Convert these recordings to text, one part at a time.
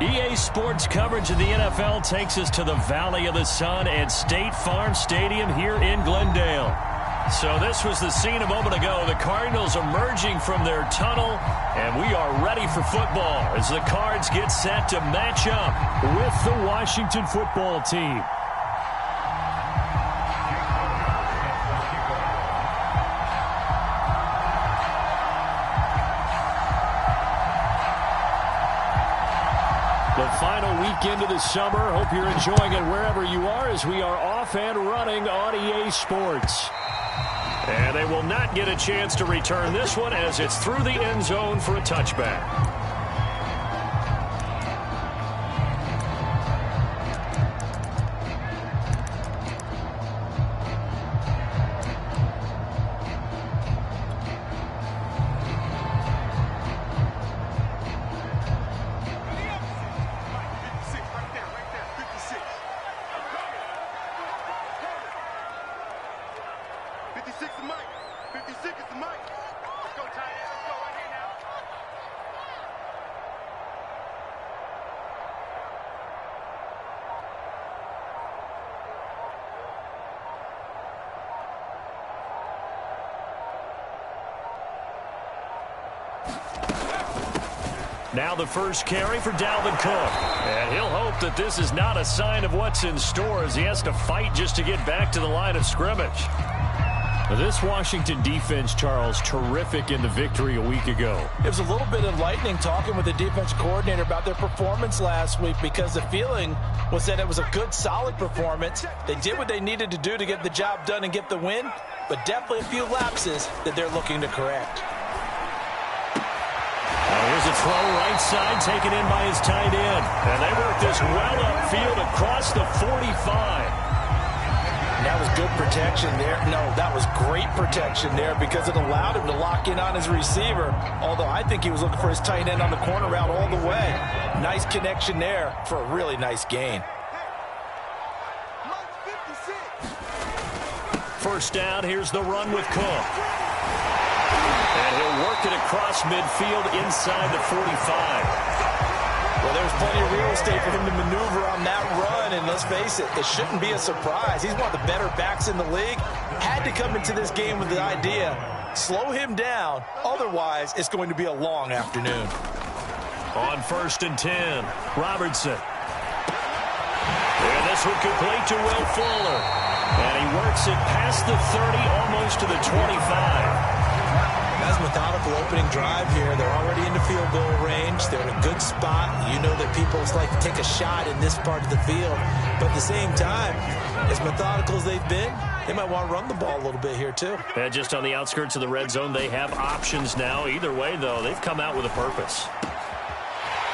EA Sports coverage of the NFL takes us to the Valley of the Sun at State Farm Stadium here in Glendale. So this was the scene a moment ago. The Cardinals emerging from their tunnel, and we are ready for football as the Cards get set to match up with the Washington football team. The final weekend of the summer. Hope you're enjoying it wherever you are as we are off and running on EA Sports. And they will not get a chance to return this one as it's through the end zone for a touchback. Now the first carry for Dalvin Cook. And he'll hope that this is not a sign of what's in store as he has to fight just to get back to the line of scrimmage. This Washington defense, Charles, terrific in the victory a week ago. It was a little bit enlightening talking with the defense coordinator about their performance last week because the feeling was that it was a good, solid performance. They did what they needed to do to get the job done and get the win, but definitely a few lapses that they're looking to correct. Here's a throw right side taken in by his tight end. And they work this well upfield across the 45. That was good protection there. No, that was great protection there because it allowed him to lock in on his receiver. Although I think he was looking for his tight end on the corner route all the way. Nice connection there for a really nice gain. First down, here's the run with Cook. And he'll work it across midfield inside the 45. Well, there's plenty of real estate for him to maneuver on that run, and let's face it, it shouldn't be a surprise. He's one of the better backs in the league. Had to come into this game with the idea, slow him down, otherwise it's going to be a long afternoon. On 1st and 10, Robertson. And this one complete to Will Fuller. And he works it past the 30, almost to the 25. That's methodical opening drive here. They're already in the field goal range. They're in a good spot. You know that people like to take a shot in this part of the field. But at the same time, as methodical as they've been, they might want to run the ball a little bit here too. Yeah, just on the outskirts of the red zone, they have options now. Either way, though, they've come out with a purpose.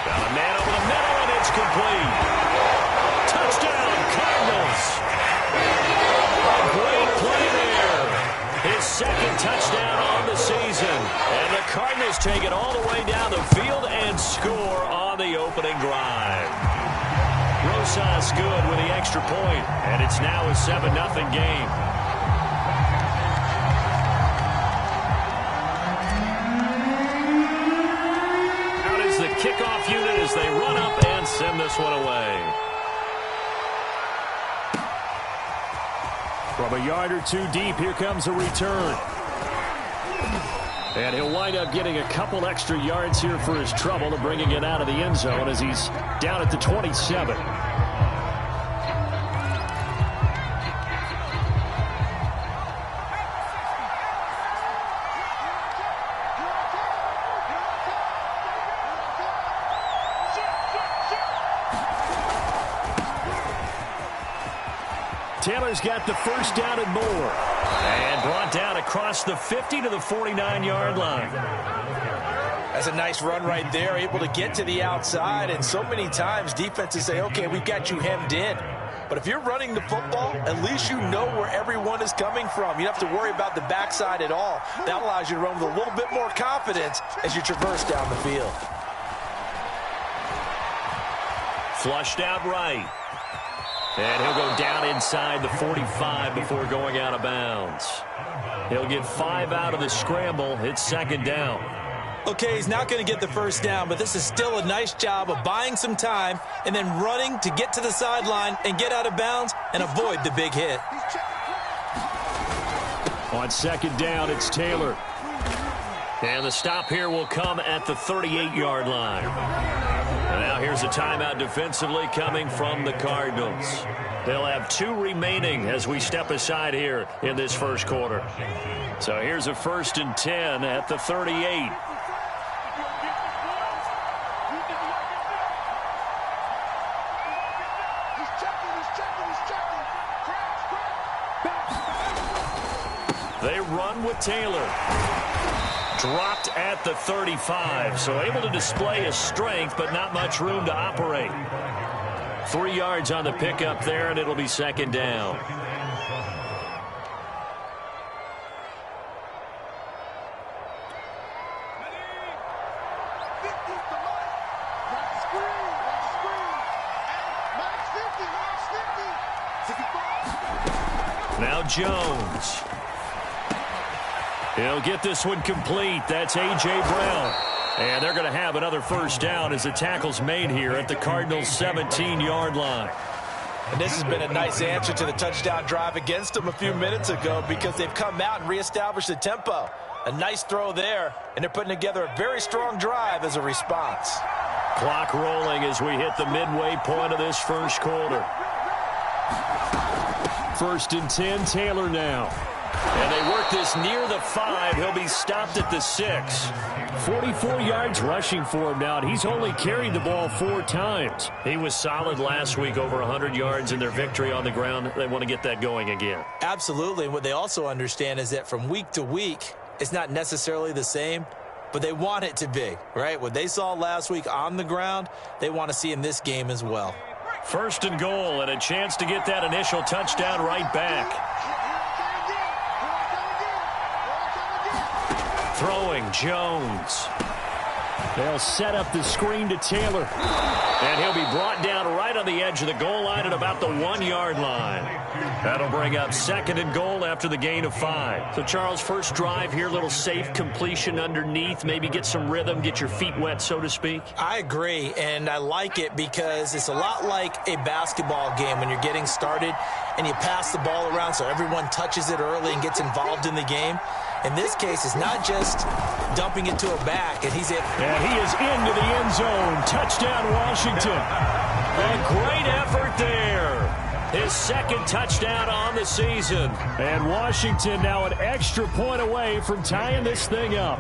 Got a man over the middle, and it's complete. Touchdown, Cardinals. A great play there. His second touchdown on the season. And the Cardinals take it all the way down the field and score on the opening drive. Rosas good with the extra point, and it's now a 7-0 game. Out is the kickoff unit as they run up and send this one away. From a yard or two deep, here comes a return. And he'll wind up getting a couple extra yards here for his trouble to bringing it out of the end zone as he's down at the 27. Taylor's got the first down and more. And brought down across the 50 to the 49-yard line. That's a nice run right there, able to get to the outside. And so many times defenses say, okay, we've got you hemmed in. But if you're running the football, at least you know where everyone is coming from. You don't have to worry about the backside at all. That allows you to run with a little bit more confidence as you traverse down the field. Flushed out right. And he'll go down inside the 45 before going out of bounds. He'll get 5 out of the scramble. It's second down. Okay, he's not going to get the first down, but this is still a nice job of buying some time and then running to get to the sideline and get out of bounds and avoid the big hit. On second down, it's Taylor. And the stop here will come at the 38-yard line. And now here's a timeout defensively coming from the Cardinals. They'll have 2 remaining as we step aside here in this first quarter. So here's a 1st and 10 at the 38. They run with Taylor. Dropped at the 35, so able to display his strength, but not much room to operate. 3 yards on the pickup there, and it'll be second down. Now Jones. He'll get this one complete. That's A.J. Brown. And they're going to have another first down as the tackle's made here at the Cardinals' 17-yard line. And this has been a nice answer to the touchdown drive against them a few minutes ago because they've come out and reestablished the tempo. A nice throw there, and they're putting together a very strong drive as a response. Clock rolling as we hit the midway point of this first quarter. 1st and 10, Taylor now. And they work this near the 5. He'll be stopped at the 6. 44 yards rushing for him now, and he's only carried the ball 4 times. He was solid last week, over 100 yards in their victory on the ground. They want to get that going again. Absolutely. And what they also understand is that from week to week, it's not necessarily the same, but they want it to be, right? What they saw last week on the ground, they want to see in this game as well. 1st and goal, and a chance to get that initial touchdown right back. Throwing, Jones. They'll set up the screen to Taylor. And he'll be brought down right on the edge of the goal line at about the 1-yard line. That'll bring up 2nd and goal after the gain of 5. So, Charles, first drive here, little safe completion underneath. Maybe get some rhythm, get your feet wet, so to speak. I agree, and I like it because it's a lot like a basketball game when you're getting started and you pass the ball around so everyone touches it early and gets involved in the game. In this case, it's not just dumping it to a back, and he's in. And he is into the end zone. Touchdown, Washington. A great effort there. His 2nd touchdown on the season. And Washington now an extra point away from tying this thing up.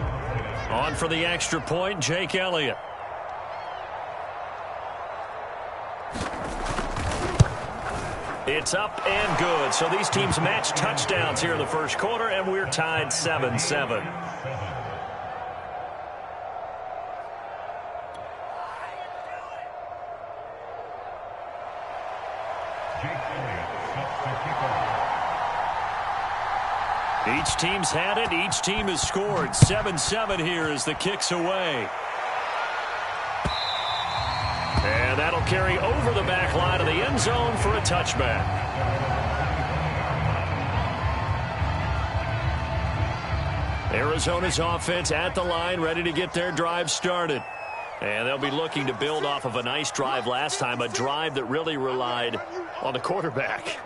On for the extra point, Jake Elliott. It's up and good. So these teams match touchdowns here in the first quarter, and we're tied 7-7. Each team's had it. Each team has scored. 7-7 here as the kick's away. And that'll carry over the back line of the end zone for a touchback. Arizona's offense at the line, ready to get their drive started. And they'll be looking to build off of a nice drive last time, a drive that really relied on the quarterback.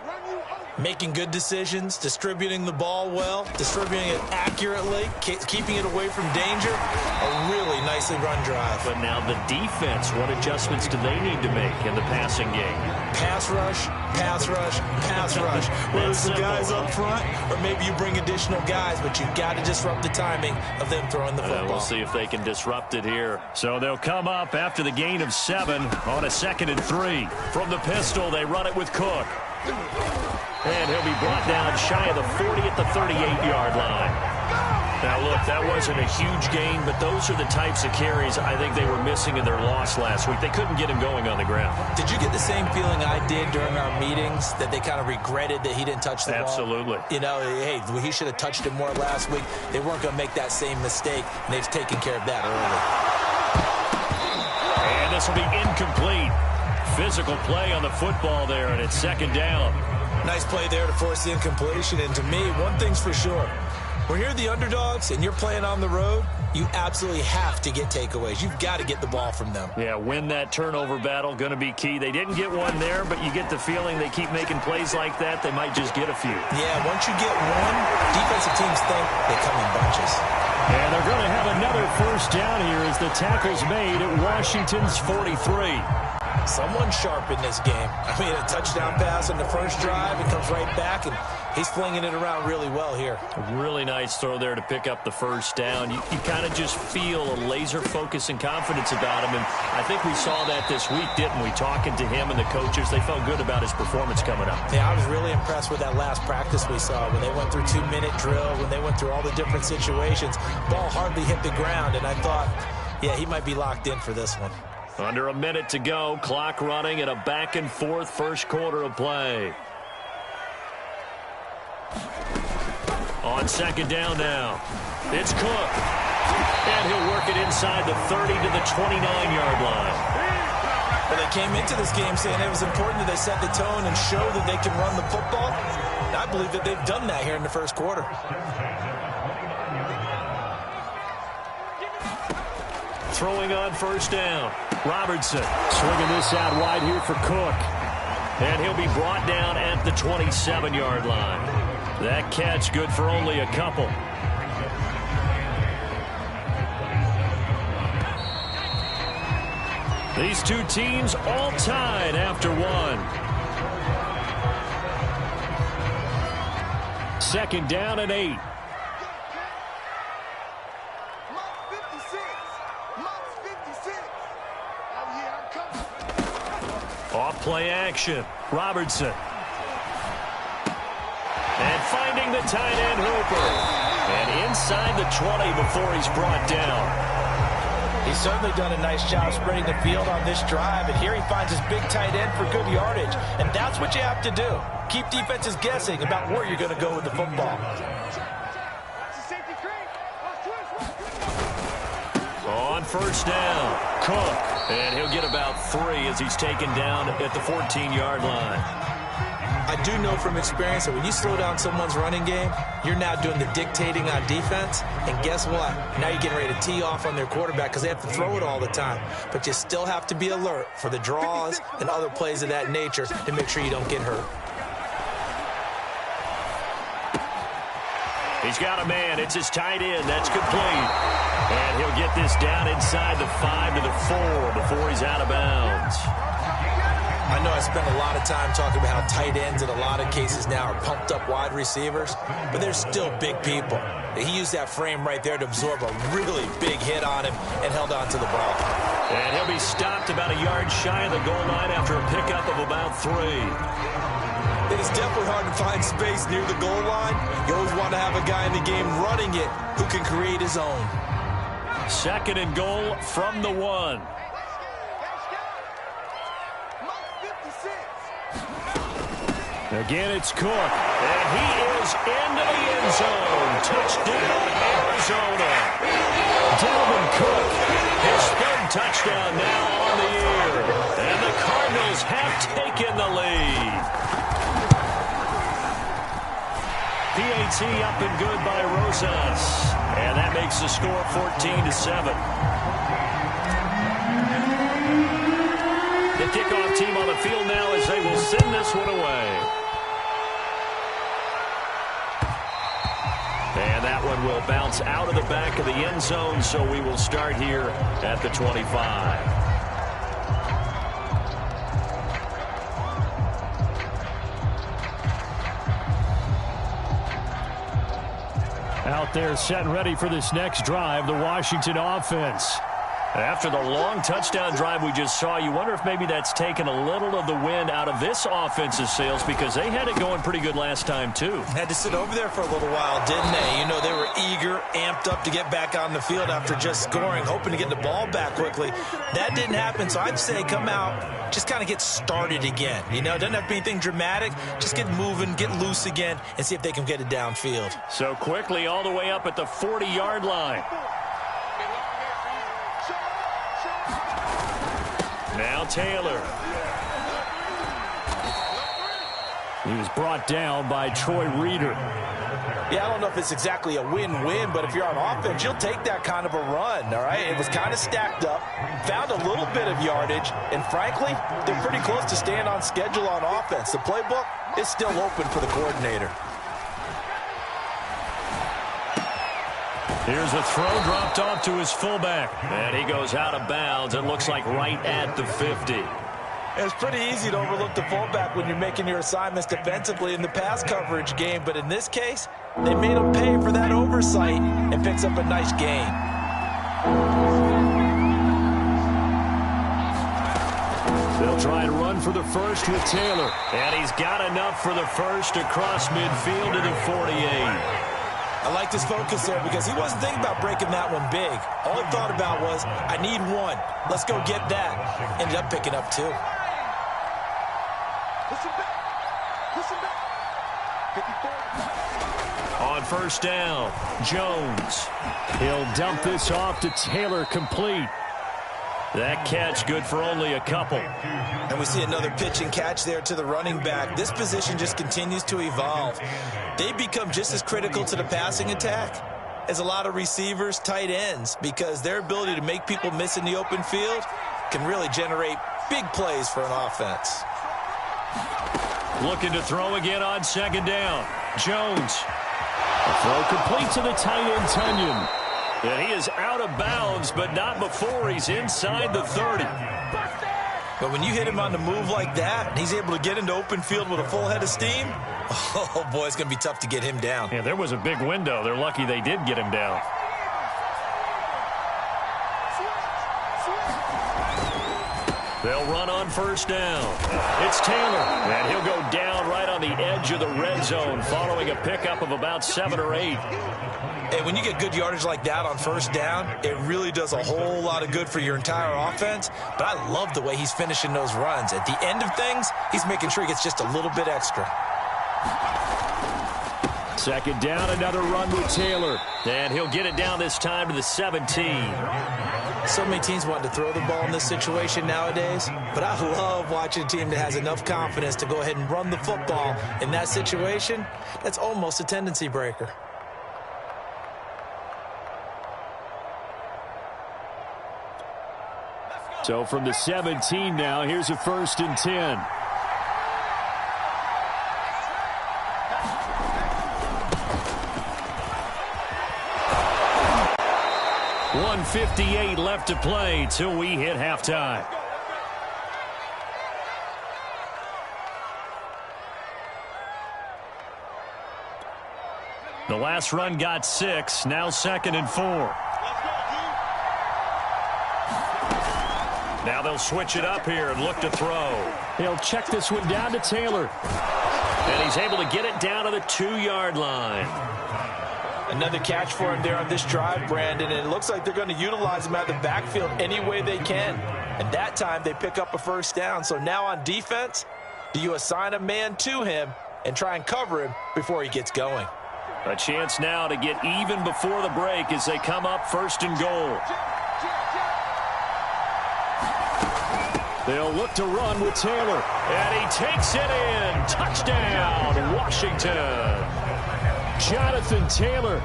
Making good decisions, distributing the ball well, distributing it accurately, keeping it away from danger. A really nicely run drive. But now the defense, what adjustments do they need to make in the passing game? Pass rush, pass rush, pass rush. Whether it's the guys up front or maybe you bring additional guys, but you've got to disrupt the timing of them throwing the football. We'll see if they can disrupt it here. So they'll come up after the gain of 7 on a 2nd and 3. From the pistol, they run it with Cook. And he'll be brought down shy of the 40 at the 38-yard line. Now, look, that wasn't a huge gain, but those are the types of carries I think they were missing in their loss last week. They couldn't get him going on the ground. Did you get the same feeling I did during our meetings, that they kind of regretted that he didn't touch the ball? Absolutely. You know, hey, he should have touched it more last week. They weren't going to make that same mistake, and they've taken care of that early. And this will be incomplete. Physical play on the football there, and it's 2nd down. Nice play there to force the incompletion. And to me, one thing's for sure. When you're the underdogs and you're playing on the road, you absolutely have to get takeaways. You've got to get the ball from them. Yeah, win that turnover battle, going to be key. They didn't get one there, but you get the feeling they keep making plays like that, they might just get a few. Yeah, once you get one, defensive teams think they come in bunches. And they're going to have another first down here as the tackle's made at Washington's 43. Someone sharp in this game. I mean, a touchdown pass on the first drive, it comes right back, and he's flinging it around really well here. A really nice throw there to pick up the first down. You kind of just feel a laser focus and confidence about him, and I think we saw that this week, didn't we? Talking to him and the coaches, they felt good about his performance coming up. Yeah, I was really impressed with that last practice we saw when they went through 2-minute drill, when they went through all the different situations. Ball hardly hit the ground, and I thought, yeah, he might be locked in for this one. Under a minute to go, clock running, and a back-and-forth first quarter of play. On second down now, it's Cook. And he'll work it inside the 30 to the 29-yard line. Well, they came into this game saying it was important that they set the tone and show that they can run the football. And I believe that they've done that here in the first quarter. Throwing on first down. Robertson swinging this out wide here for Cook. And he'll be brought down at the 27-yard line. That catch good for only a couple. These two teams all tied after one. Second down and 8. Off play action. Robertson. And finding the tight end Hooper. And inside the 20 before he's brought down. He's certainly done a nice job spreading the field on this drive. And here he finds his big tight end for good yardage. And that's what you have to do. Keep defenses guessing about where you're going to go with the football. On first down, Cook. And he'll get about 3 as he's taken down at the 14-yard line. I do know from experience that when you slow down someone's running game, you're now doing the dictating on defense. And guess what? Now you're getting ready to tee off on their quarterback because they have to throw it all the time. But you still have to be alert for the draws and other plays of that nature to make sure you don't get hurt. He's got a man. It's his tight end. That's complete. And he'll get this down inside the 5 to the 4 before he's out of bounds. I know I spent a lot of time talking about how tight ends in a lot of cases now are pumped up wide receivers, but they're still big people. He used that frame right there to absorb a really big hit on him and held on to the ball. And he'll be stopped about a yard shy of the goal line after a pickup of about 3. It is definitely hard to find space near the goal line. You always want to have a guy in the game running it who can create his own. Second and goal from the 1. Again, it's Cook. And he is into the end zone. Touchdown, Arizona. Dalvin Cook, his 3rd touchdown now on the year. And the Cardinals have taken the lead. PAT up and good by Rosas. And that makes the score 14-7. The kickoff team on the field now as they will send this one away. And that one will bounce out of the back of the end zone, so we will start here at the 25. Out there set and ready for this next drive, the Washington offense. After the long touchdown drive we just saw, you wonder if maybe that's taken a little of the wind out of this offense's sails because they had it going pretty good last time, too. Had to sit over there for a little while, didn't they? You know, they were eager, amped up to get back on the field after just scoring, hoping to get the ball back quickly. That didn't happen, so I'd say come out, just kind of get started again. You know, it doesn't have to be anything dramatic. Just get moving, get loose again, and see if they can get it downfield. So quickly all the way up at the 40-yard line. Now Taylor. He was brought down by Troy Reeder. Yeah, I don't know if it's exactly a win-win, but if you're on offense, you'll take that kind of a run, all right? It was kind of stacked up, found a little bit of yardage, and frankly, they're pretty close to staying on schedule on offense. The playbook is still open for the coordinator. Here's a throw dropped off to his fullback, and he goes out of bounds. It looks like right at the 50. It's pretty easy to overlook the fullback when you're making your assignments defensively in the pass coverage game, but in this case, they made him pay for that oversight and picks up a nice gain. They'll try and run for the first with Taylor, and he's got enough for the first across midfield to the 48. I liked his focus there because he wasn't thinking about breaking that one big. All he thought about was, I need one. Let's go get that. Ended up picking up two. On first down, Jones. He'll dump this off to Taylor, complete. That catch good for only a couple. And we see another pitch and catch there to the running back. This position just continues to evolve. They become just as critical to the passing attack as a lot of receivers, tight ends, because their ability to make people miss in the open field can really generate big plays for an offense. Looking to throw again on second down. Jones. A throw complete to the tight end, Tunyon. And he is out of bounds, but not before he's inside the 30. But when you hit him on the move like that, and he's able to get into open field with a full head of steam, oh, boy, it's going to be tough to get him down. Yeah, there was a big window. They're lucky they did get him down. They'll run on first down. It's Taylor, and he'll go down right on the edge of the red zone following a pickup of about 7 or 8. And when you get good yardage like that on first down, it really does a whole lot of good for your entire offense. But I love the way he's finishing those runs. At the end of things, he's making sure he gets just a little bit extra. Second down, another run with Taylor. And he'll get it down this time to the 17. So many teams want to throw the ball in this situation nowadays, but I love watching a team that has enough confidence to go ahead and run the football. In that situation, that's almost a tendency breaker. So from the 17 now, here's a 1st and 10. .158 left to play till we hit halftime. The last run got 6, now 2nd and 4. Now they'll switch it up here and look to throw. He'll check this one down to Taylor. And he's able to get it down to the 2-yard line. Another catch for him there on this drive, Brandon, and it looks like they're going to utilize him out of the backfield any way they can. And that time they pick up a first down. So now on defense, do you assign a man to him and try and cover him before he gets going? A chance now to get even before the break as they come up 1st and goal. They'll look to run with Taylor. And he takes it in. Touchdown, Washington. Jonathan Taylor,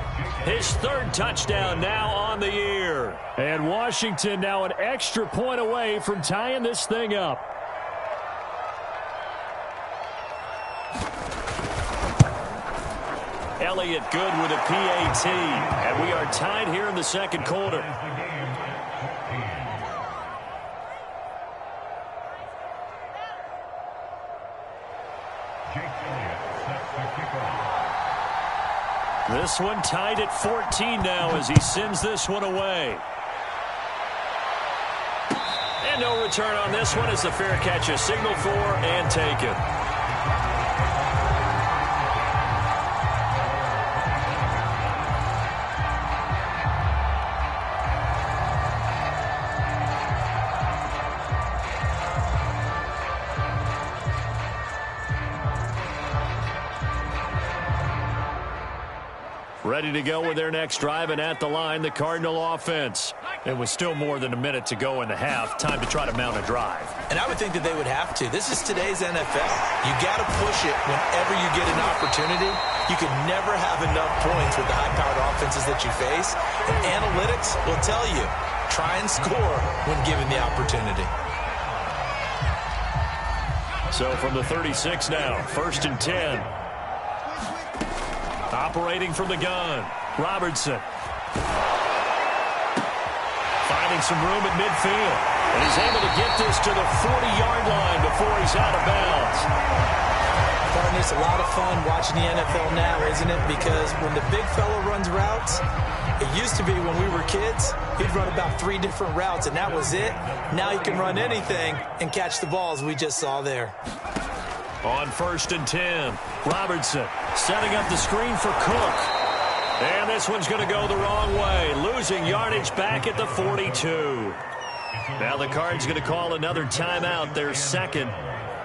his 3rd touchdown now on the year. And Washington now an extra point away from tying this thing up. Elliott good with a PAT. And we are tied here in the 2nd quarter. This one tied at 14 now as he sends this one away. And no return on this one as the fair catch is signaled for and taken. Ready to go with their next drive, and at the line, the Cardinal offense. And with still more than a minute to go in the half, time to try to mount a drive. And I would think that they would have to. This is today's NFL. You got to push it whenever you get an opportunity. You can never have enough points with the high-powered offenses that you face. And analytics will tell you, try and score when given the opportunity. So from the 36 now, 1st and 10. Operating from the gun, Robertson. Finding some room at midfield. And he's able to get this to the 40-yard line before he's out of bounds. Partner, it's a lot of fun watching the NFL now, isn't it? Because when the big fella runs routes, it used to be when we were kids, he'd run about 3 different routes, and that was it. Now he can run anything and catch the balls we just saw there. On 1st and 10, Robertson setting up the screen for Cook. And this one's going to go the wrong way, losing yardage back at the 42. Now the Cards going to call another timeout, their second,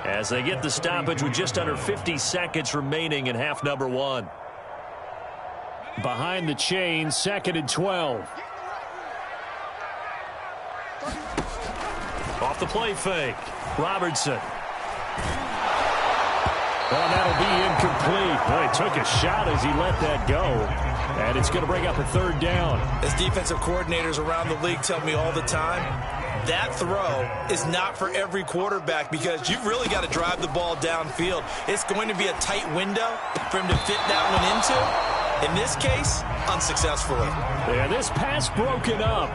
as they get the stoppage with just under 50 seconds remaining in half number 1. Behind the chain, 2nd and 12. Off the play fake, Robertson. Well, that'll be incomplete. Well, he took a shot as he let that go. And it's going to bring up a 3rd down. As defensive coordinators around the league tell me all the time, that throw is not for every quarterback because you've really got to drive the ball downfield. It's going to be a tight window for him to fit that one into. In this case, unsuccessfully. Yeah, this pass broken up.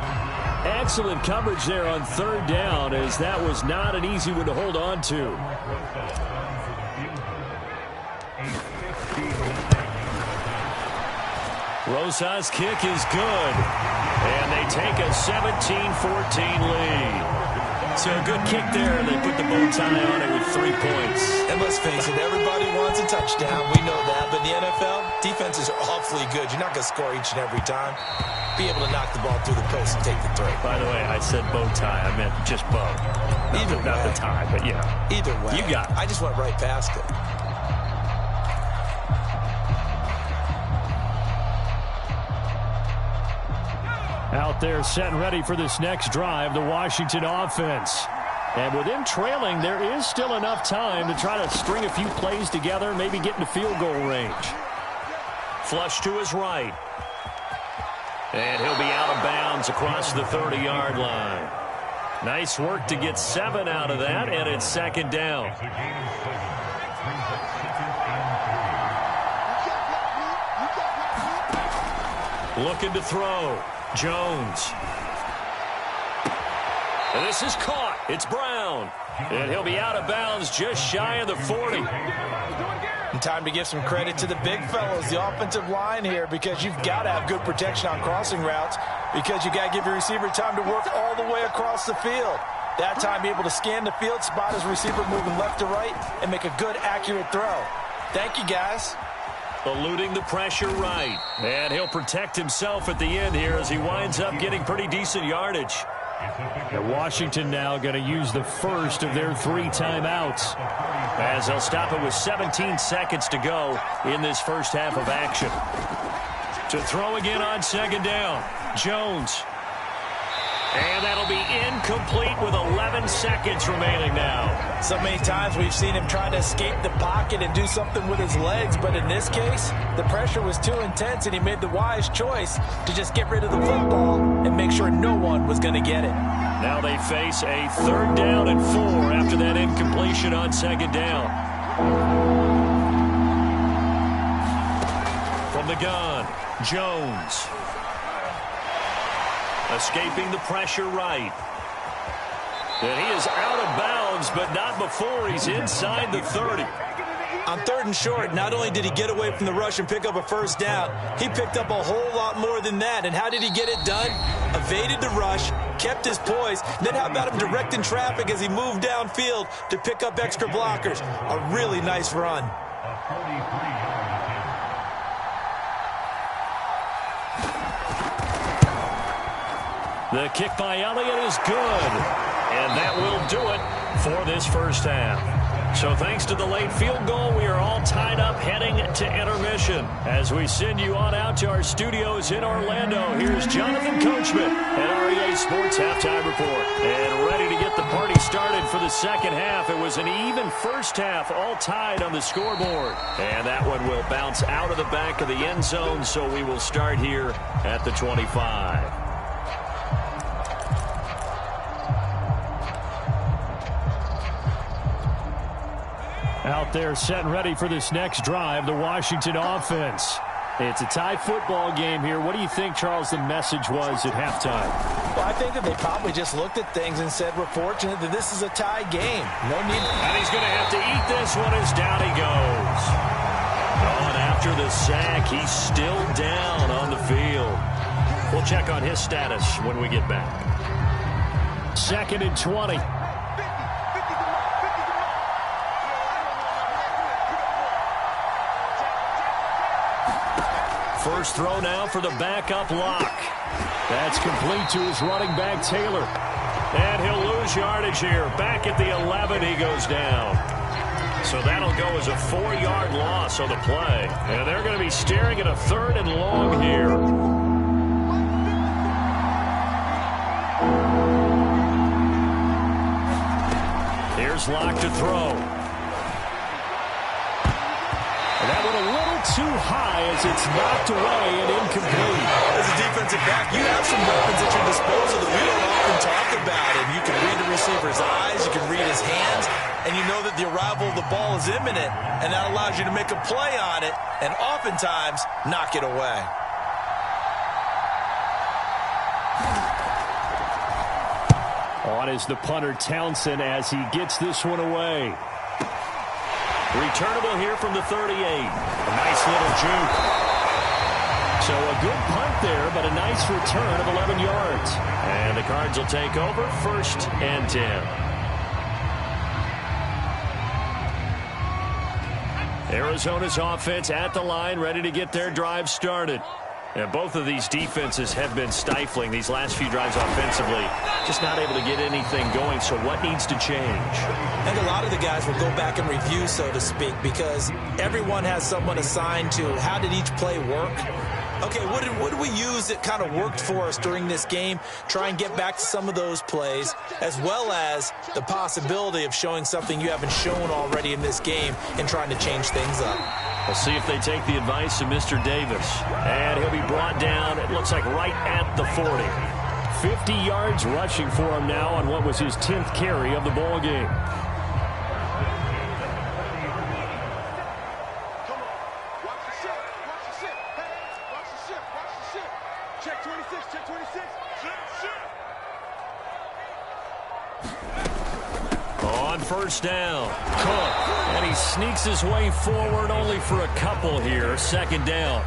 Excellent coverage there on 3rd down, as that was not an easy one to hold on to. Rosa's kick is good, and they take a 17-14 lead. So a good kick there, and they put the bow tie on it with 3 points. And let's face it, everybody wants a touchdown. We know that, but in the NFL, defenses are awfully good. You're not going to score each and every time. Be able to knock the ball through the post and take the 3. By the way, I said bow tie. I meant just bow. Not the tie, but yeah. Either way. You got it. I just went right past it. Out there set and ready for this next drive, the Washington offense. And with them trailing, there is still enough time to try to string a few plays together, maybe get into field goal range. Flush to his right. And he'll be out of bounds across the 30-yard line. Nice work to get 7 out of that, and it's 2nd down. Looking to throw. Jones. And this is caught. It's Brown. And he'll be out of bounds just shy of the 40. And time to give some credit to the big fellows, the offensive line here, because you've got to have good protection on crossing routes because you got to give your receiver time to work all the way across the field. That time, be able to scan the field, spot his receiver moving left to right, and make a good, accurate throw. Thank you, guys. Eluding the pressure right. And he'll protect himself at the end here as he winds up getting pretty decent yardage. And Washington now going to use the first of their 3 timeouts, as they'll stop it with 17 seconds to go in this first half of action. To throw again on 2nd down, Jones. And that'll be incomplete with 11 seconds remaining now. So many times we've seen him try to escape the pocket and do something with his legs, but in this case, the pressure was too intense and he made the wise choice to just get rid of the football and make sure no one was going to get it. Now they face a 3rd down and 4 after that incompletion on 2nd down. From the gun, Jones. Escaping the pressure right. And he is out of bounds, but not before he's inside the 30. On 3rd and short, not only did he get away from the rush and pick up a 1st down, he picked up a whole lot more than that. And how did he get it done? Evaded the rush, kept his poise. Then how about him directing traffic as he moved downfield to pick up extra blockers? A really nice run. The kick by Elliott is good. And that will do it for this first half. So thanks to the late field goal, we are all tied up heading to intermission. As we send you on out to our studios in Orlando, here's Jonathan Coachman at REA Sports Halftime Report. And ready to get the party started for the second half. It was an even first half, all tied on the scoreboard. And that one will bounce out of the back of the end zone, so we will start here at the 25. Out there set and ready for this next drive, the Washington offense. It's a tie football game here. What do you think, Charles, the message was at halftime? Well, I think that they probably just looked at things and said, we're fortunate that this is a tie game. No need. And he's going to have to eat this one as down he goes. Oh, and after the sack, he's still down on the field. We'll check on his status when we get back. 2nd and 20. First throw now for the backup lock. That's complete to his running back, Taylor. And he'll lose yardage here. Back at the 11, he goes down. So that'll go as a 4-yard loss on the play. And they're going to be staring at a 3rd and long here. Here's Locke to throw. And that one a little too high as it's knocked away and incomplete. As a defensive back, you have some weapons at your disposal that we don't often talk about. And you can read the receiver's eyes, you can read his hands, and you know that the arrival of the ball is imminent, and that allows you to make a play on it and oftentimes knock it away. On is the punter, Townsend, as he gets this one away. Returnable here from the 38. A nice little juke. So a good punt there, but a nice return of 11 yards. And the Cards will take over 1st and 10. Arizona's offense at the line, ready to get their drive started. And both of these defenses have been stifling these last few drives offensively. Just not able to get anything going, so what needs to change? I think a lot of the guys will go back and review, so to speak, because everyone has someone assigned to how did each play work. Okay, what did we use that kind of worked for us during this game? Try and get back to some of those plays, as well as the possibility of showing something you haven't shown already in this game and trying to change things up. We'll see if they take the advice of Mr. Davis. And he'll be brought down, it looks like right at the 40. 50 yards rushing for him now on what was his 10th carry of the ball game. On first down, Cook, and he sneaks his way forward only for a couple here. 2nd down.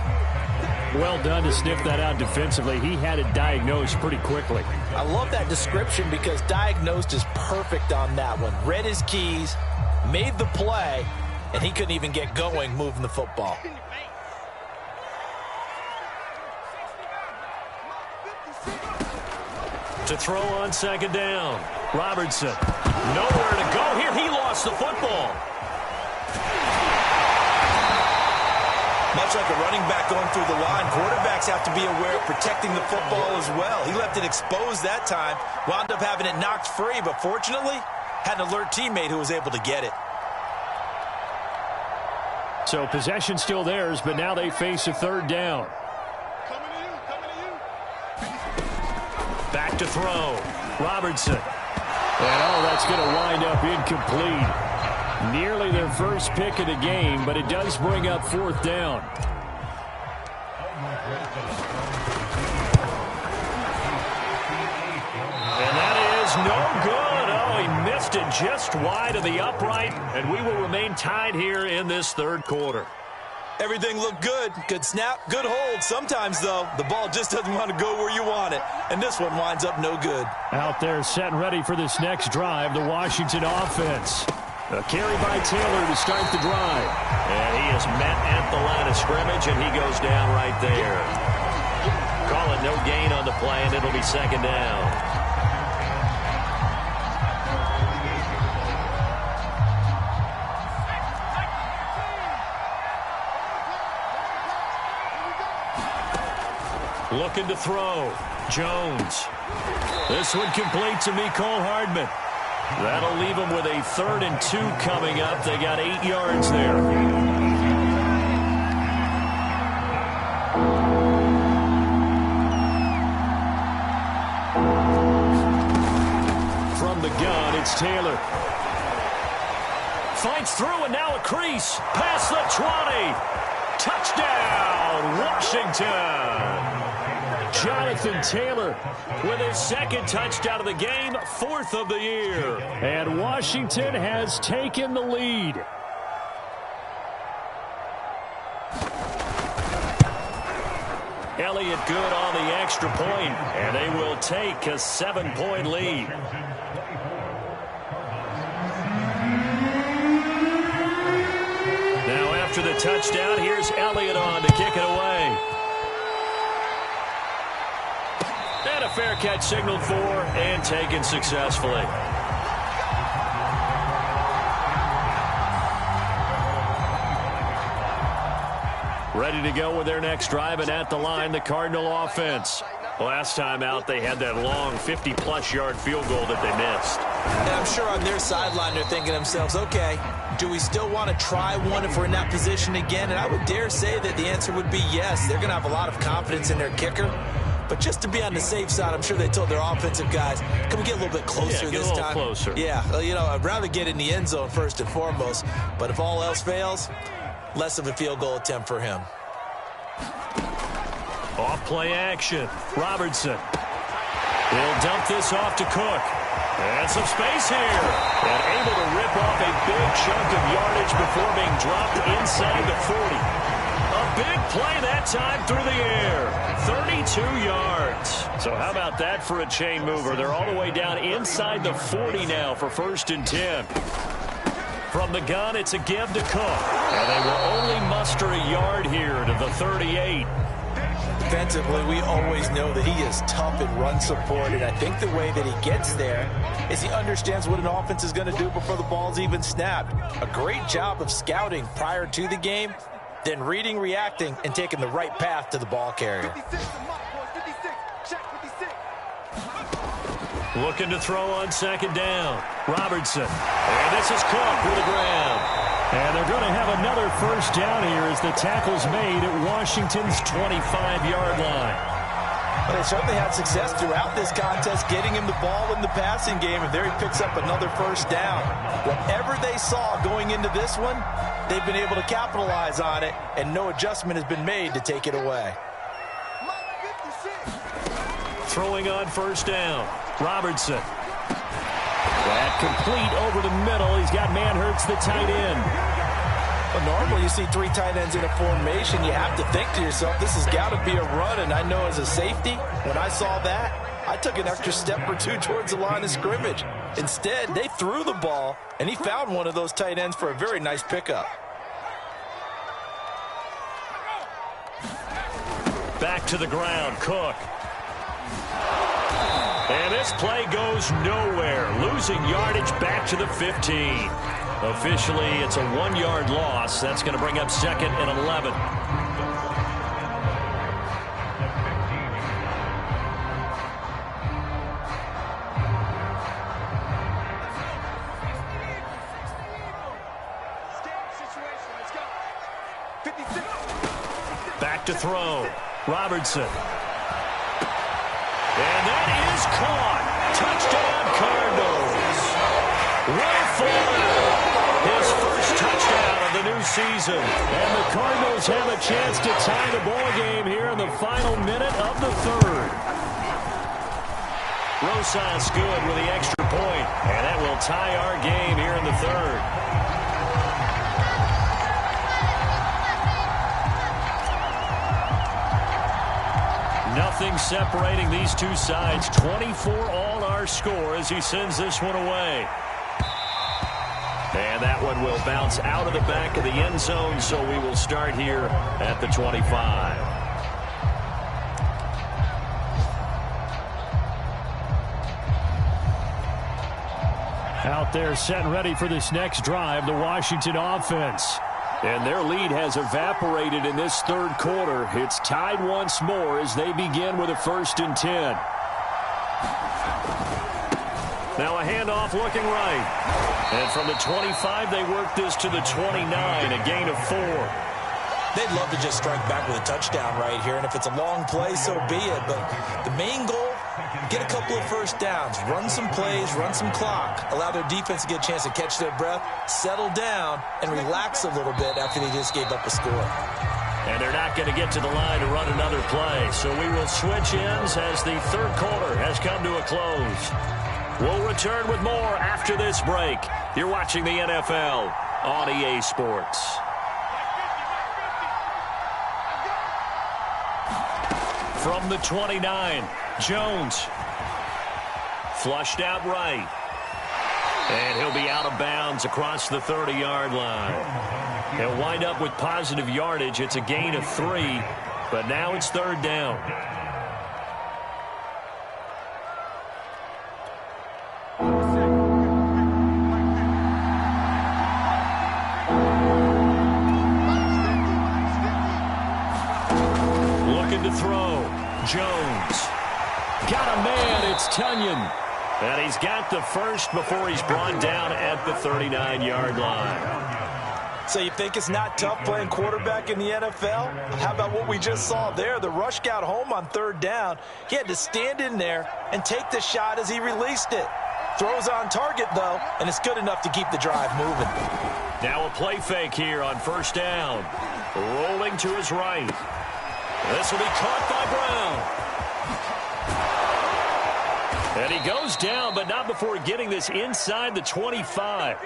Well done to sniff that out defensively. He had it diagnosed pretty quickly. I love that description because diagnosed is perfect on that one. Read his keys, made the play, and he couldn't even get going moving the football. To throw on 2nd down. Robertson, nowhere to go here. He lost the football. Much like a running back going through the line, quarterbacks have to be aware of protecting the football as well. He left it exposed that time, wound up having it knocked free, but fortunately, had an alert teammate who was able to get it. So possession still theirs, but now they face a 3rd down. Back to throw. Robertson. And that's going to wind up incomplete. Nearly their first pick of the game, but it does bring up 4th down. And that is no good. Oh, he missed it just wide of the upright, and we will remain tied here in this 3rd quarter. Everything looked good. Good snap, good hold. Sometimes, though, the ball just doesn't want to go where you want it. And this one winds up no good. Out there set and ready for this next drive, the Washington offense. A carry by Taylor to start the drive. And he is met at the line of scrimmage, and he goes down right there. Call it no gain on the play, and it'll be 2nd down. Looking to throw. Jones. This one complete to Mecole Hardman. That'll leave them with a 3rd and 2 coming up. They got 8 yards there. From the gun, it's Taylor. Fights through and now a crease. Past the 20. Touchdown, Washington. Jonathan Taylor with his 2nd touchdown of the game, 4th of the year. And Washington has taken the lead. Elliott good on the extra point, and they will take a 7-point lead. Now after the touchdown, here's Elliott on to kick it away. And a fair catch signaled for and taken successfully. Ready to go with their next drive, and at the line, the Cardinal offense. Last time out, they had that long 50-plus yard field goal that they missed. And I'm sure on their sideline, they're thinking to themselves, okay, do we still want to try one if we're in that position again? And I would dare say that the answer would be yes. They're going to have a lot of confidence in their kicker. But just to be on the safe side, I'm sure they told their offensive guys, can we get a little bit closer this time? Closer. Yeah, well, you know, I'd rather get in the end zone first and foremost. But if all else fails, less of a field goal attempt for him. Off play action. Robertson. He'll dump this off to Cook. And some space here. And able to rip off a big chunk of yardage before being dropped inside the 40. A big play that time through the air. 32 yards. So how about that for a chain mover? They're all the way down inside the 40 now for 1st and 10. From the gun, it's a give to Cook. And they will only muster a yard here to the 38. Defensively, we always know that he is tough and run support, and I think the way that he gets there is he understands what an offense is going to do before the ball's even snapped. A great job of scouting prior to the game, then reading, reacting, and taking the right path to the ball carrier. Looking to throw on 2nd down. Robertson. And this is Cook with the ground. And they're going to have another 1st down here as the tackle's made at Washington's 25-yard line. But they certainly had success throughout this contest getting him the ball in the passing game, and there he picks up another 1st down. Whatever they saw going into this one, they've been able to capitalize on it, and no adjustment has been made to take it away. Throwing on 1st down. Robertson. That complete over the middle. He's got Manhertz, the tight end. But normally you see 3 tight ends in a formation, you have to think to yourself, this has got to be a run. And I know as a safety, when I saw that, I took an extra step or 2 towards the line of scrimmage. Instead, they threw the ball, and he found one of those tight ends for a very nice pickup. Back to the ground, Cook. And this play goes nowhere. Losing yardage back to the 15. Officially, it's a 1-yard loss. That's going to bring up 2nd and 11. Back to throw. Robertson. And that is caught. Touchdown, Cardinals. Will Fuller, his 1st touchdown of the new season. And the Cardinals have a chance to tie the ball game here in the final minute of the 3rd. Rosas good with the extra point, and that will tie our game here in the 3rd. Nothing separating these two sides. 24 all our score as he sends this one away. And that one will bounce out of the back of the end zone, so we will start here at the 25. Out there set and ready for this next drive, the Washington offense. And their lead has evaporated in this third quarter. It's tied once more as they begin with a 1st and 10. Now a handoff looking right. And from the 25, they work this to the 29, a gain of 4. They'd love to just strike back with a touchdown right here, and if it's a long play, so be it. But the main goal, get a couple of first downs, run some plays, run some clock, allow their defense to get a chance to catch their breath, settle down, and relax a little bit after they just gave up a score. And they're not going to get to the line to run another play, so we will switch ends as the third quarter has come to a close. We'll return with more after this break. You're watching the NFL on EA Sports. From the 29, Jones. Flushed out right. And he'll be out of bounds across the 30-yard line. He'll wind up with positive yardage. It's a gain of 3, but now it's 3rd down. Looking to throw. Jones. Got a man. It's Tunyon. And he's got the first before he's brought down at the 39-yard line. So you think it's not tough playing quarterback in the NFL? How about what we just saw there? The rush got home on 3rd down. He had to stand in there and take the shot as he released it. Throws on target, though, and it's good enough to keep the drive moving. Now a play fake here on 1st down. Rolling to his right. This will be caught by Brown. And he goes down, but not before getting this inside the 25.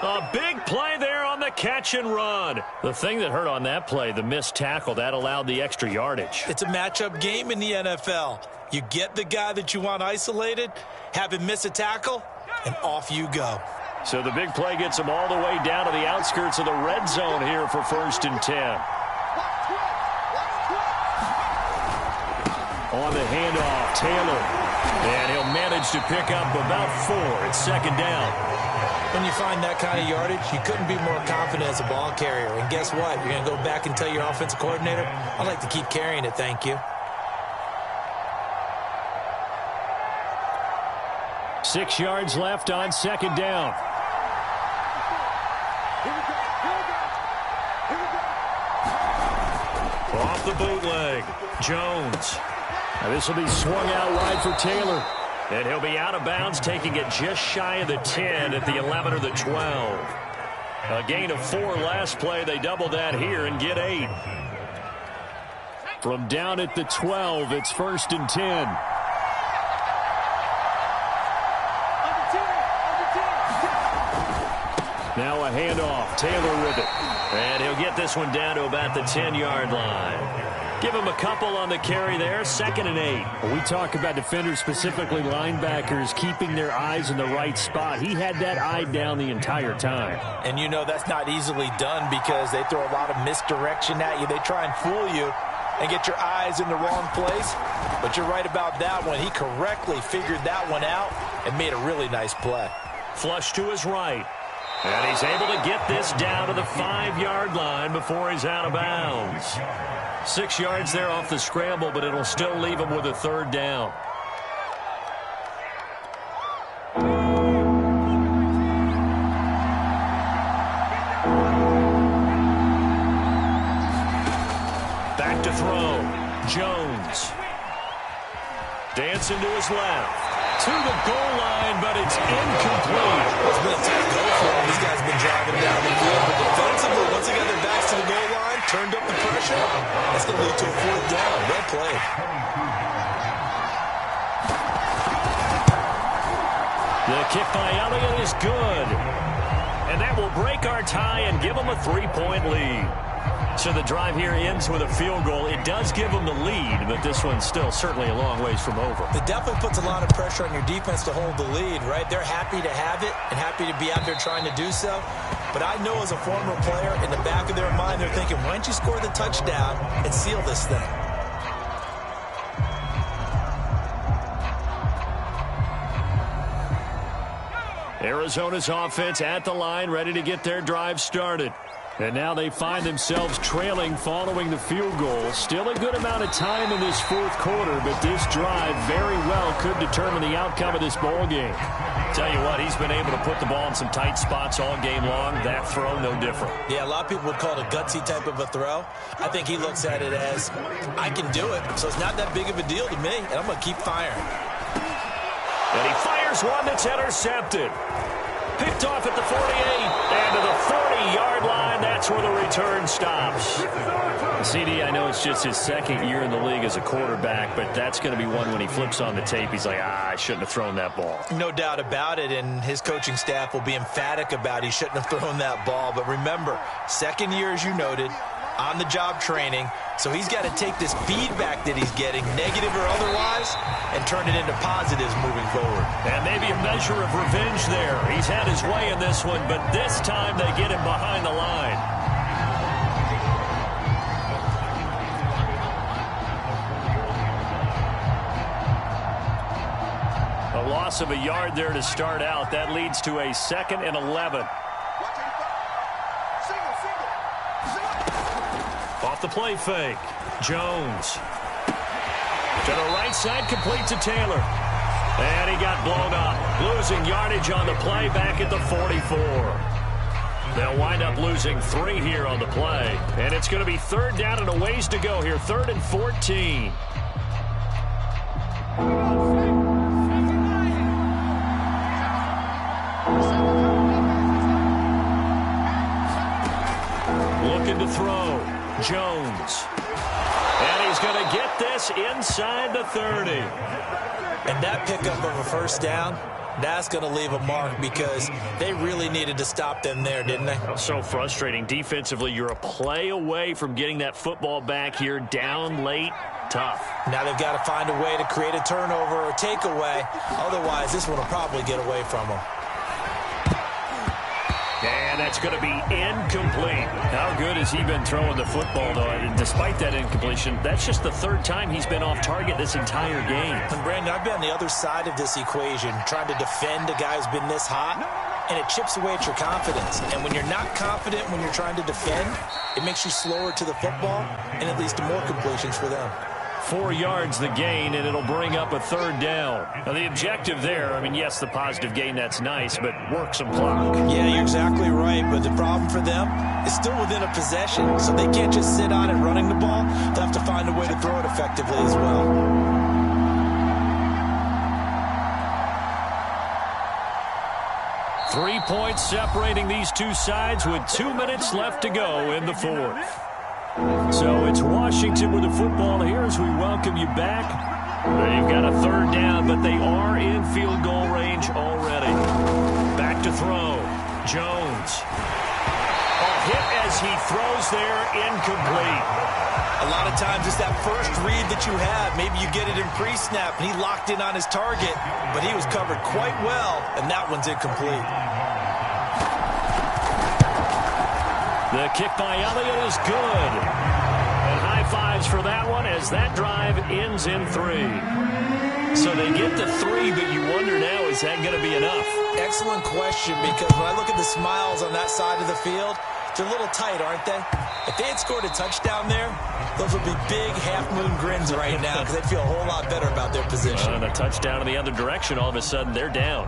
A big play there on the catch and run. The thing that hurt on that play, the missed tackle, that allowed the extra yardage. It's a matchup game in the NFL. You get the guy that you want isolated, have him miss a tackle, and off you go. So the big play gets him all the way down to the outskirts of the red zone here for 1st and 10. On the handoff, Taylor. And he'll manage to pick up about 4. It's 2nd down. When you find that kind of yardage, you couldn't be more confident as a ball carrier. And guess what? You're going to go back and tell your offensive coordinator, I'd like to keep carrying it, thank you. 6 yards left on 2nd down. Off the bootleg, Jones. Now this will be swung out wide for Taylor. And he'll be out of bounds, taking it just shy of the 10 at the 11 or the 12. A gain of 4 last play. They double that here and get 8. From down at the 12, it's 1st and 10. Now a handoff. Taylor with it. And he'll get this one down to about the 10-yard line. Give him a couple on the carry there. 2nd and 8. We talk about defenders, specifically linebackers, keeping their eyes in the right spot. He had that eye down the entire time. And you know that's not easily done because they throw a lot of misdirection at you. They try and fool you and get your eyes in the wrong place. But you're right about that one. He correctly figured that one out and made a really nice play. Flush to his right. And he's able to get this down to the 5-yard line before he's out of bounds. 6 yards there off the scramble, but it'll still leave him with a 3rd down. Back to throw. Jones. Dancing to his left. To the goal line, but it's incomplete. It's been a tough go for him. These guys have been driving down the field, but defensively, once they got their backs to the goal line, turned up the pressure, that's going to lead to a 4th down. Well played. The kick by Elliott is good. And that will break our tie and give them a 3-point lead. So the drive here ends with a field goal. It does give them the lead, but this one's still certainly a long ways from over. It definitely puts a lot of pressure on your defense to hold the lead, right? They're happy to have it and happy to be out there trying to do so. But I know as a former player, in the back of their mind, they're thinking, why don't you score the touchdown and seal this thing? Arizona's offense at the line, ready to get their drive started. And now they find themselves trailing following the field goal. Still a good amount of time in this fourth quarter, but this drive very well could determine the outcome of this ball game. Tell you what, he's been able to put the ball in some tight spots all game long. That throw, no different. Yeah, a lot of people would call it a gutsy type of a throw. I think he looks at it as, I can do it, so it's not that big of a deal to me, and I'm going to keep firing. And he fires one that's intercepted. Picked off at the 48, and to the 40-yard line, that's where the return stops. CD, I know it's just his second year in the league as a quarterback, but that's going to be one when he flips on the tape. He's like, I shouldn't have thrown that ball. No doubt about it, and his coaching staff will be emphatic about he shouldn't have thrown that ball. But remember, second year, as you noted, on-the-job training, so he's got to take this feedback that he's getting, negative or otherwise, and turn it into positives moving forward. And maybe a measure of revenge there. He's had his way in this one, but this time they get him behind the line. A loss of a yard there to start out. That leads to a 2nd and 11. Off the play fake. Jones. To the right side, complete to Taylor. And he got blown up. Losing yardage on the play back at the 44. They'll wind up losing 3 here on the play. And it's going to be 3rd down and a ways to go here. 3rd and 14. Looking to throw. Jones. And he's going to get this inside the 30. And that pickup of a first down, that's going to leave a mark because they really needed to stop them there, didn't they? So frustrating. Defensively, you're a play away from getting that football back here. Down late. Tough. Now they've got to find a way to create a turnover or takeaway. Otherwise, this one will probably get away from them. And that's going to be incomplete. How good has he been throwing the football, though? And despite that incompletion, that's just the 3rd time he's been off target this entire game. And Brandon, I've been on the other side of this equation, trying to defend a guy who's been this hot, and it chips away at your confidence. And when you're not confident when you're trying to defend, it makes you slower to the football, and it leads to more completions for them. 4 yards the gain, and it'll bring up a 3rd down. Now, the objective there, I mean, yes, the positive gain, that's nice, but work some clock. Yeah, you're exactly right, but the problem for them is still within a possession, so they can't just sit on it running the ball. They'll have to find a way to throw it effectively as well. Three points separating these two sides with 2 minutes left to go in the 4th. So it's Washington with the football here as we welcome you back. They've got a 3rd down, but they are in field goal range already. Back to throw. Jones. A hit as he throws there, incomplete. A lot of times it's that first read that you have. Maybe you get it in pre-snap, and he locked in on his target, but he was covered quite well, and that one's incomplete. The kick by Elliott is good. And high fives for that one as that drive ends in 3. So they get to 3, but you wonder now, is that going to be enough? Excellent question, because when I look at the smiles on that side of the field, they're a little tight, aren't they? If they had scored a touchdown there, those would be big half-moon grins right now because they'd feel a whole lot better about their position. And a touchdown in the other direction, all of a sudden they're down.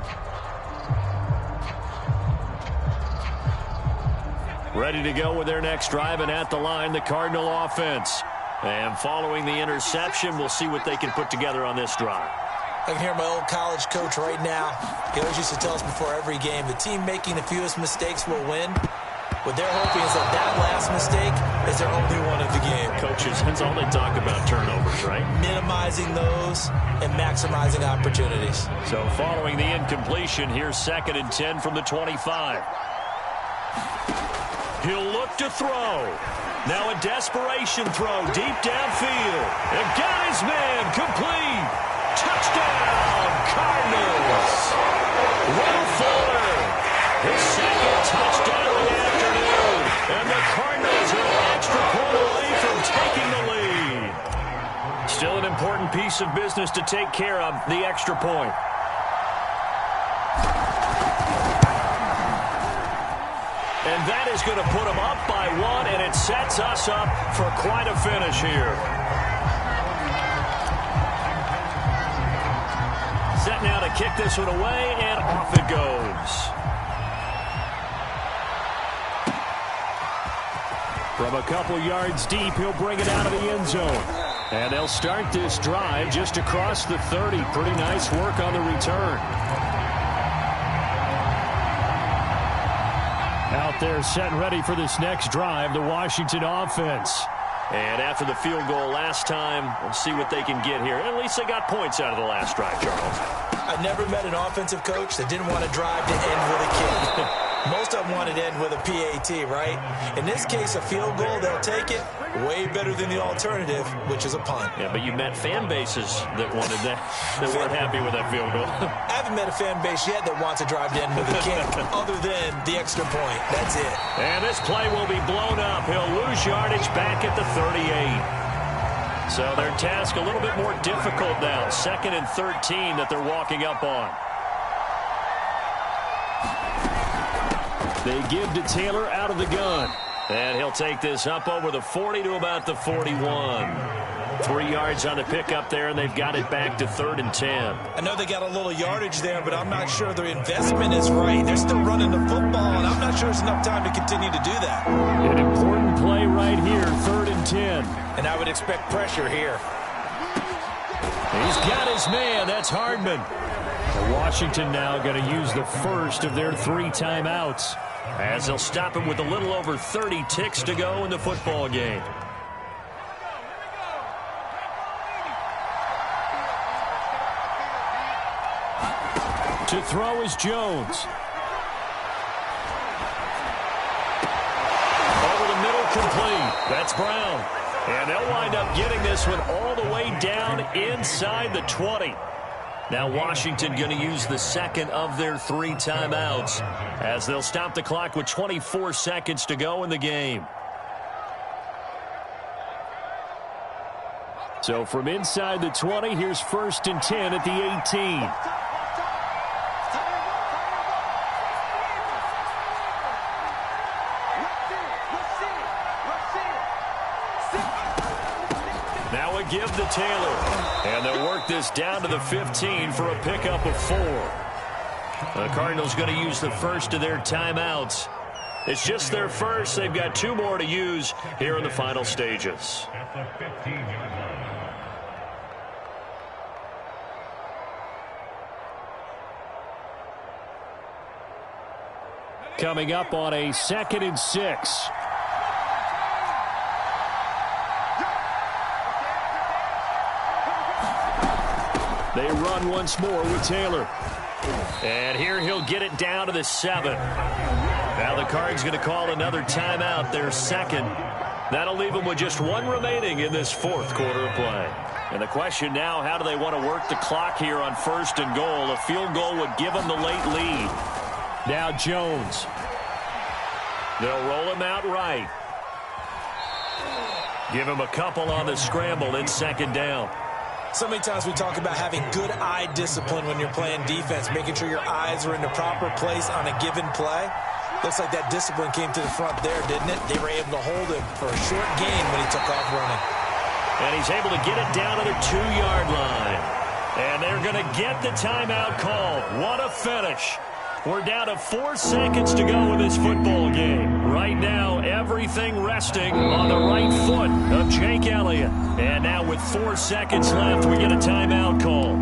Ready to go with their next drive, and at the line, the Cardinal offense. And following the interception, we'll see what they can put together on this drive. I can hear my old college coach right now. He always used to tell us before every game, the team making the fewest mistakes will win. What they're hoping is that that last mistake is their only one of the game. Coaches, that's all they talk about, turnovers, right? Minimizing those and maximizing opportunities. So following the incompletion, here's 2nd and 10 from the 25. He'll look to throw. Now a desperation throw deep downfield. And got his man complete. Touchdown, Cardinals. Will Fuller, his 2nd touchdown of the afternoon. And the Cardinals are an extra point away from taking the lead. Still an important piece of business to take care of, the extra point. And that is going to put them up by one, and it sets us up for quite a finish here. Set now to kick this one away, and off it goes. From a couple yards deep, he'll bring it out of the end zone. And they'll start this drive just across the 30. Pretty nice work on the return. Out there set and ready for this next drive, the Washington offense. And after the field goal last time, we'll see what they can get here. At least they got points out of the last drive, Charles. I've never met an offensive coach that didn't want to drive to end with a kick. Most of them wanted to end with a PAT, right? In this case, a field goal, they'll take it. Way better than the alternative, which is a punt. Yeah, but you met fan bases that wanted that, that weren't happy with that field goal. I haven't met a fan base yet that wants to drive to end with a kick, other than the extra point. That's it. And this play will be blown up. He'll lose yardage back at the 38. So their task a little bit more difficult now. 2nd and 13 that they're walking up on. They give to Taylor out of the gun. And he'll take this up over the 40 to about the 41. 3 yards on the pickup there, and they've got it back to 3rd and 10. I know they got a little yardage there, but I'm not sure their investment is right. They're still running the football, and I'm not sure there's enough time to continue to do that. An important play right here, 3rd and 10. And I would expect pressure here. He's got his man. That's Hardman. Washington now going to use the first of their 3 timeouts, as they'll stop him with a little over 30 ticks to go in the football game. To throw is Jones. Over the middle, complete. That's Brown. And they'll wind up getting this one all the way down inside the 20. Now Washington going to use the 2nd of their 3 timeouts, as they'll stop the clock with 24 seconds to go in the game. So from inside the 20, here's 1st and 10 at the 18. Now a give to Taylor. And they'll work this down to the 15 for a pickup of 4. The Cardinals going to use the first of their timeouts. It's just their first. They've got 2 more to use here in the final stages. Coming up on a 2nd and 6. They run once more with Taylor. And here he'll get it down to the 7. Now the Cards going to call another timeout, their 2nd. That'll leave them with just 1 remaining in this 4th quarter of play. And the question now, how do they want to work the clock here on 1st and goal? A field goal would give them the late lead. Now Jones. They'll roll him out right. Give him a couple on the scramble in 2nd down. So many times we talk about having good eye discipline when you're playing defense, making sure your eyes are in the proper place on a given play. Looks like that discipline came to the front there, didn't it? They were able to hold him for a short gain when he took off running. And he's able to get it down to the 2-yard line. And they're going to get the timeout called. What a finish. We're down to 4 seconds to go in this football game. Right now, everything resting on the right foot of Jake Elliott. And now with 4 seconds left, we get a timeout call.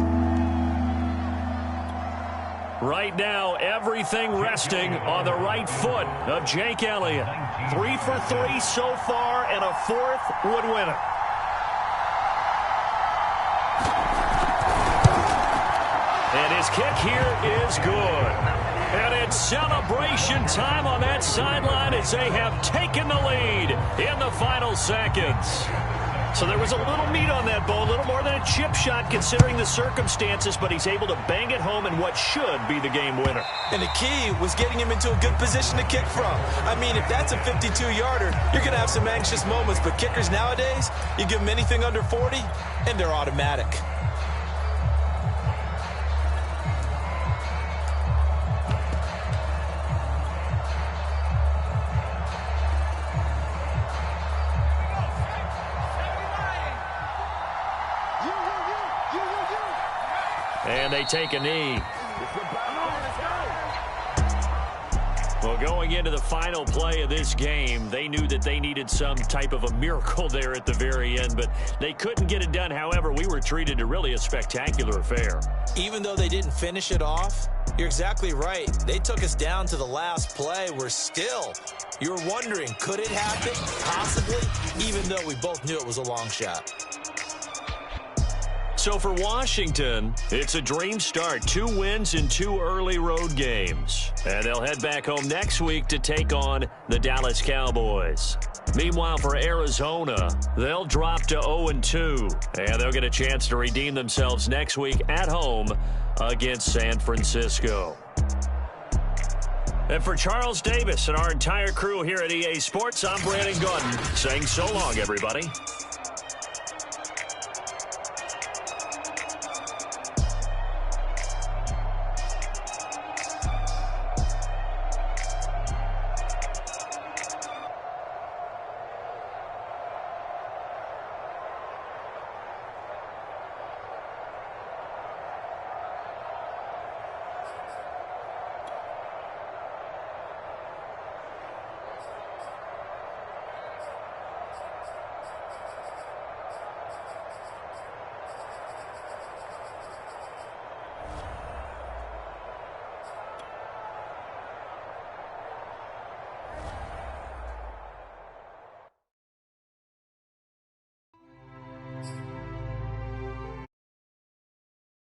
Right now, everything resting on the right foot of Jake Elliott. 3 for 3 so far, and a 4th would win it. And his kick here is good. And it's celebration time on that sideline as they have taken the lead in the final seconds. So there was a little meat on that ball, a little more than a chip shot considering the circumstances, but he's able to bang it home in what should be the game winner. And the key was getting him into a good position to kick from. I mean, if that's a 52-yarder, you're going to have some anxious moments, but kickers nowadays, you give them anything under 40, and they're automatic. And they take a knee. Well, going into the final play of this game, they knew that they needed some type of a miracle there at the very end, but they couldn't get it done. However, we were treated to really a spectacular affair. Even though they didn't finish it off, you're exactly right. They took us down to the last play. You're wondering, could it happen? Possibly, even though we both knew it was a long shot. So for Washington, it's a dream start. 2 wins in 2 early road games. And they'll head back home next week to take on the Dallas Cowboys. Meanwhile, for Arizona, they'll drop to 0-2. And they'll get a chance to redeem themselves next week at home against San Francisco. And for Charles Davis and our entire crew here at EA Sports, I'm Brandon Gordon saying so long, everybody.